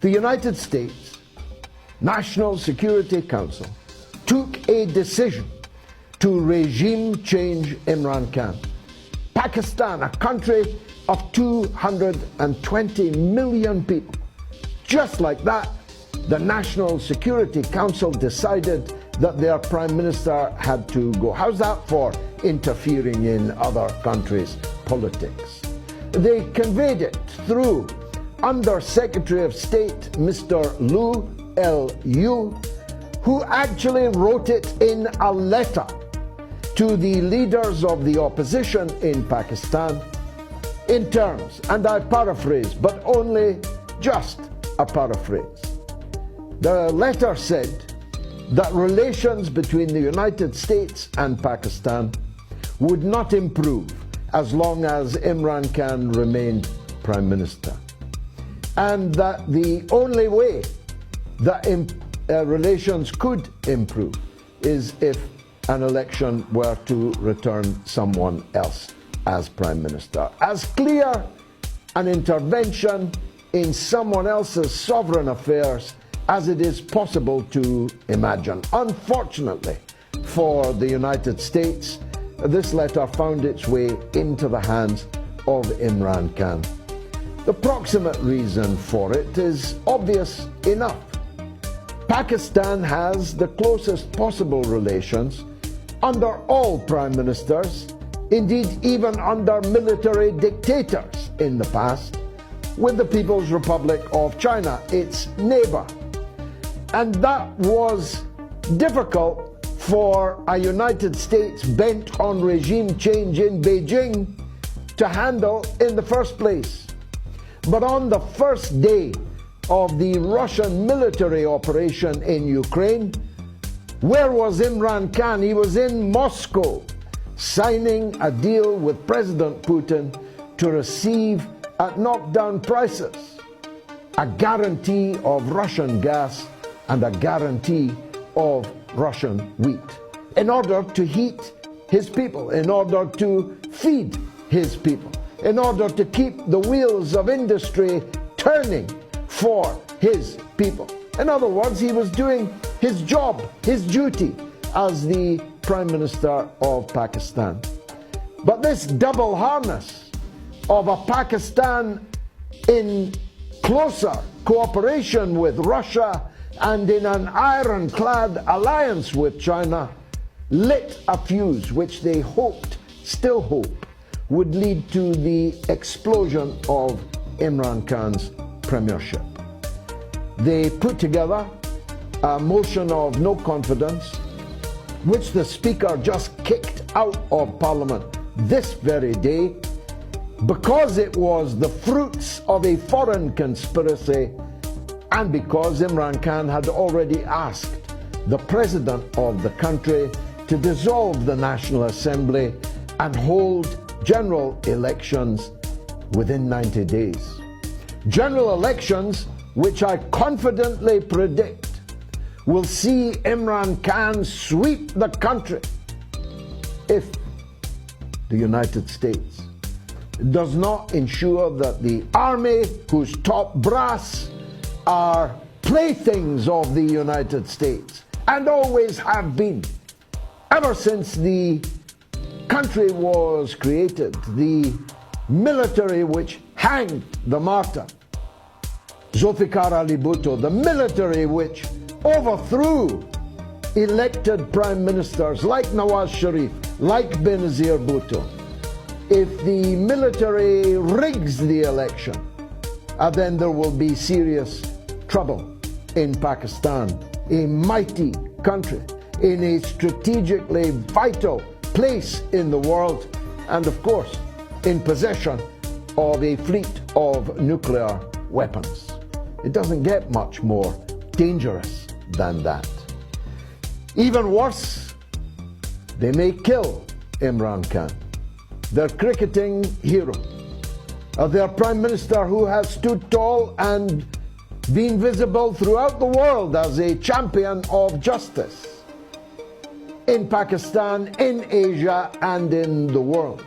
The United States National Security Council took a decision to regime change Imran Khan. Pakistan, a country of 220 million people, just like that, the National Security Council decided that their Prime Minister had to go. How's that for interfering in other countries' politics? They conveyed it through Under Secretary of State Mr. Liu, L.U., who actually wrote it in a letter to the leaders of the opposition in Pakistan in terms, and I paraphrase, but only just a paraphrase. The letter said that relations between the United States and Pakistan would not improve as long as Imran Khan remained Prime Minister, and that the only way that relations could improve is if an election were to return someone else as Prime Minister. As clear an intervention in someone else's sovereign affairs as it is possible to imagine. Unfortunately for the United States, this letter found its way into the hands of Imran Khan. The proximate reason for it is obvious enough. Pakistan has the closest possible relations under all prime ministers, indeed even under military dictators in the past, with the People's Republic of China, its neighbor. And that was difficult for a United States bent on regime change in Beijing to handle in the first place. But on the first day of the Russian military operation in Ukraine, where was Imran Khan? He was in Moscow, signing a deal with President Putin to receive, at knockdown prices, a guarantee of Russian gas and a guarantee of Russian wheat, in order to heat his people, in order to feed his people, in order to keep the wheels of industry turning for his people. In other words, he was doing his job, his duty as the Prime Minister of Pakistan. But this double harness of a Pakistan in closer cooperation with Russia and in an ironclad alliance with China lit a fuse which they hoped, still hope, would lead to the explosion of Imran Khan's premiership. They put together a motion of no confidence, which the Speaker just kicked out of Parliament this very day, because it was the fruits of a foreign conspiracy and because Imran Khan had already asked the President of the country to dissolve the National Assembly and hold general elections within 90 days. General elections which I confidently predict will see Imran Khan sweep the country if the United States does not ensure that the army, whose top brass are playthings of the United States and always have been ever since the country was created, the military which hanged the martyr Zulfikar Ali Bhutto, the military which overthrew elected prime ministers like Nawaz Sharif, like Benazir Bhutto. If the military rigs the election, then there will be serious trouble in Pakistan, a mighty country in a strategically vital place in the world, and of course in possession of a fleet of nuclear weapons. It doesn't get much more dangerous than that. Even worse, they may kill Imran Khan, their cricketing hero, their Prime Minister who has stood tall and been visible throughout the world as a champion of justice in Pakistan, in Asia, and in the world.